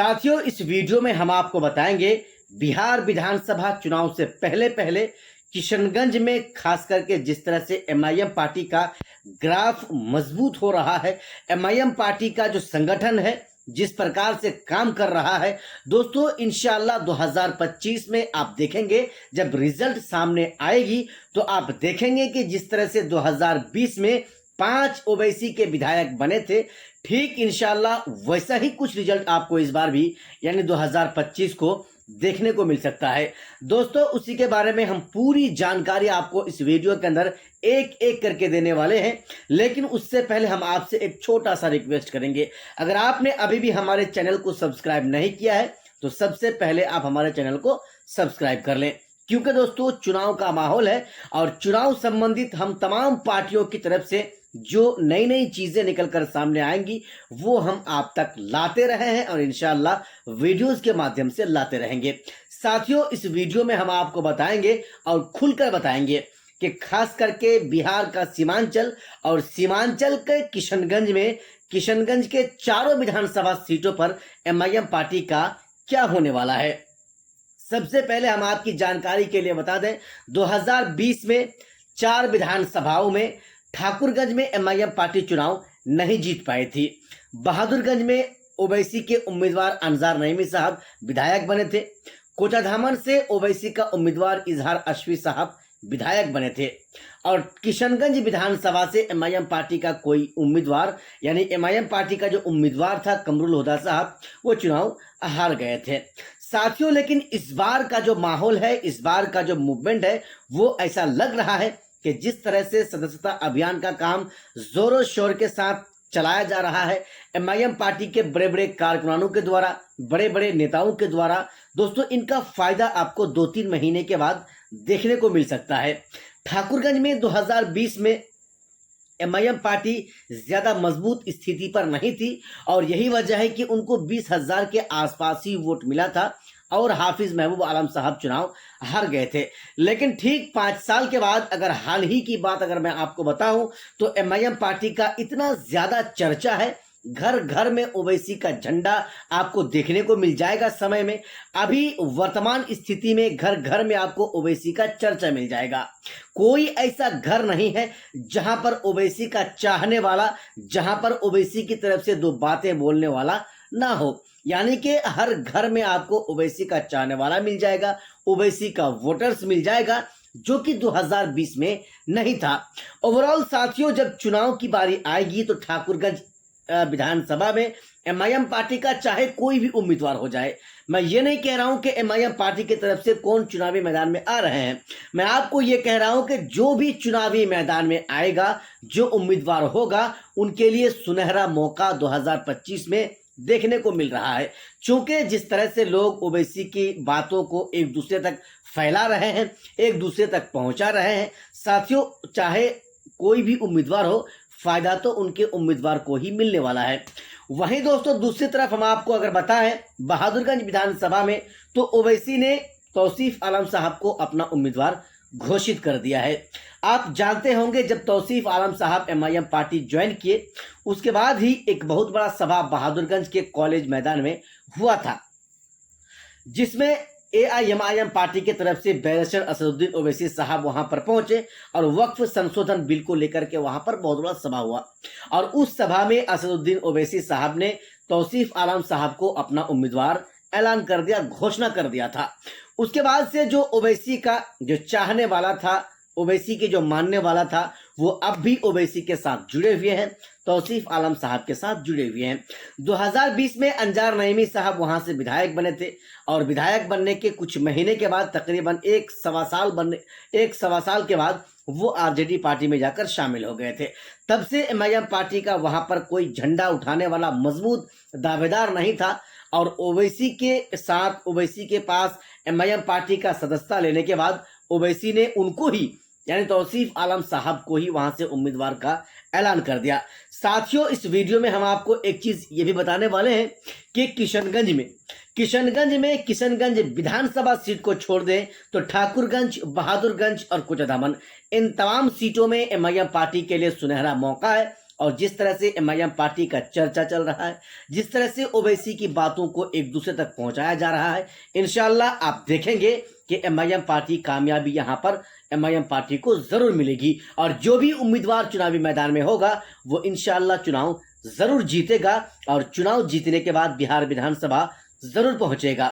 साथियों, इस वीडियो में हम आपको बताएंगे बिहार विधानसभा चुनाव से पहले पहले किशनगंज में खास करके जिस तरह से एमआईएम पार्टी का ग्राफ मजबूत हो रहा है, एमआईएम पार्टी का जो संगठन है जिस प्रकार से काम कर रहा है दोस्तों, इंशाअल्लाह 2025 में आप देखेंगे जब रिजल्ट सामने आएगी तो आप देखेंगे कि जिस तरह से 2020 में 5 ओवैसी के विधायक बने थे, ठीक इंशाअल्लाह वैसा ही कुछ रिजल्ट आपको इस बार भी यानी 2025 को देखने को मिल सकता है। दोस्तों, उसी के बारे में हम पूरी जानकारी आपको इस वीडियो के अंदर एक एक करके देने वाले हैं, लेकिन उससे पहले हम आपसे एक छोटा सा रिक्वेस्ट करेंगे। अगर आपने अभी भी हमारे चैनल को सब्सक्राइब नहीं किया है तो सबसे पहले आप हमारे चैनल को सब्सक्राइब कर लें, क्योंकि दोस्तों चुनाव का माहौल है और चुनाव संबंधित हम तमाम पार्टियों की तरफ से जो नई नई चीजें निकलकर सामने आएंगी वो हम आप तक लाते रहे हैं और इंशाअल्लाह वीडियोस के माध्यम से लाते रहेंगे। साथियों, इस वीडियो में हम आपको बताएंगे और खुलकर बताएंगे कि खास करके बिहार का सीमांचल और सीमांचल के किशनगंज के चारों विधानसभा सीटों पर एमआईएम पार्टी का क्या होने वाला है। सबसे पहले हम आपकी जानकारी के लिए बता दें, 2020 में 4 विधानसभाओं में ठाकुरगंज में एमआईएम पार्टी चुनाव नहीं जीत पाई थी। बहादुरगंज में ओवैसी के उम्मीदवार अनजार नईमी साहब विधायक बने थे। कोचाधामन से ओवैसी का उम्मीदवार इजहार अशफी साहब विधायक बने थे और किशनगंज विधानसभा से एमआईएम पार्टी का कोई उम्मीदवार यानी एमआईएम पार्टी का जो उम्मीदवार था कमरुल हुदा साहब, वो चुनाव हार गए थे। साथियों, लेकिन इस बार का जो माहौल है, इस बार का जो मूवमेंट है, वो ऐसा लग रहा है कि जिस तरह से सदस्यता अभियान का काम जोरों शोर के साथ चलाया जा रहा है एमआईएम पार्टी के बड़े बड़े कारकुनानों के द्वारा, बड़े बड़े नेताओं के द्वारा, दोस्तों इनका फायदा आपको 2-3 महीने के बाद देखने को मिल सकता है। ठाकुरगंज में 2020 में एमआईएम पार्टी ज्यादा मजबूत स्थिति पर नहीं थी और यही वजह है कि उनको 20,000 के आसपास ही वोट मिला था और हाफिज महबूब आलम साहब चुनाव हार गए थे। लेकिन ठीक 5 साल के बाद अगर हाल ही की बात अगर मैं आपको बताऊं तो एमआईएम पार्टी का इतना ज्यादा चर्चा है, घर घर में ओवैसी का झंडा आपको देखने को मिल जाएगा। समय में अभी वर्तमान स्थिति में घर घर में आपको ओवैसी का चर्चा मिल जाएगा। कोई ऐसा घर नहीं है जहां पर ओवैसी का चाहने वाला, जहां पर ओवैसी की तरफ से 2 बातें बोलने वाला ना हो। यानी कि हर घर में आपको ओवैसी का चाहने वाला मिल जाएगा, ओवैसी का वोटर्स मिल जाएगा, जो कि 2020 में नहीं था। ओवरऑल साथियों, जब चुनाव की बारी आएगी तो ठाकुरगंज विधानसभा में एमआईएम पार्टी का चाहे कोई भी उम्मीदवार हो जाए, मैं ये नहीं कह रहा हूं कि एमआईएम पार्टी की तरफ से कौन चुनावी मैदान में आ रहे हैं, मैं आपको ये कह रहा हूं कि जो भी चुनावी मैदान में आएगा, जो उम्मीदवार होगा, उनके लिए सुनहरा मौका 2025 में देखने को मिल रहा है। क्योंकि जिस तरह से लोग ओवैसी की बातों को एक दूसरे तक फैला रहे हैं, एक दूसरे तक पहुंचा रहे हैं, साथियों चाहे कोई भी उम्मीदवार हो, फायदा तो उनके उम्मीदवार को ही मिलने वाला है। वहीं दोस्तों दूसरी तरफ हम आपको अगर बताएं, बहादुरगंज विधानसभा में तो ओवैसी ने तौसीफ आलम साहब को अपना उम्मीदवार घोषित कर दिया है। आप जानते होंगे जब तौसीफ आलम साहब एमआईएम पार्टी ज्वाइन किए उसके बाद ही एक बहुत बड़ा सभा बहादुरगंज के कॉलेज मैदान में हुआ था, जिसमें एआईएमआईएम पार्टी की तरफ से बैरिस्टर असदुद्दीन ओवैसी साहब वहां पर पहुंचे और वक्फ संशोधन बिल को लेकर के वहां पर बहुत बड़ा सभा हुआ और उस सभा में असदुद्दीन ओवैसी साहब ने तौसीफ आलम साहब को अपना उम्मीदवार ऐलान कर दिया, घोषणा कर दिया था। उसके बाद से जो ओवैसी का जो चाहने वाला था, ओवैसी के जो मानने वाला था, वो अब भी ओवैसी के साथ जुड़े हुए हैं, तौसीफ आलम साहब के साथ जुड़े हुए हैं। 2020 में अनजार नईमी साहब वहां से विधायक बने थे और विधायक बनने के कुछ महीने के बाद तकरीबन 1-1.25 साल के बाद वो आरजेडी पार्टी में जाकर शामिल हो गए थे। तब से एमआईएम पार्टी का वहां पर कोई झंडा उठाने वाला मजबूत दावेदार नहीं था और ओवैसी के साथ, ओवैसी के पास एमआईएम पार्टी का सदस्यता लेने के बाद ओवैसी ने उनको ही यानी तौसीफ आलम साहब को ही वहां से उम्मीदवार का ऐलान कर दिया। साथियों, इस वीडियो में हम आपको एक चीज ये भी बताने वाले हैं कि किशनगंज विधानसभा सीट को छोड़ दें तो ठाकुरगंज, बहादुरगंज और कोचाधामन, इन तमाम सीटों में एमआईएम पार्टी के लिए सुनहरा मौका है और जिस तरह से एमआईएम पार्टी का चर्चा चल रहा है, जिस तरह से ओवैसी की बातों को एक दूसरे तक पहुंचाया जा रहा है, इंशाल्लाह आप देखेंगे कि एमआईएम पार्टी कामयाबी यहां पर एमआईएम पार्टी को जरूर मिलेगी और जो भी उम्मीदवार चुनावी मैदान में होगा वो इंशाल्लाह चुनाव जरूर जीतेगा और चुनाव जीतने के बाद बिहार विधानसभा जरूर पहुंचेगा।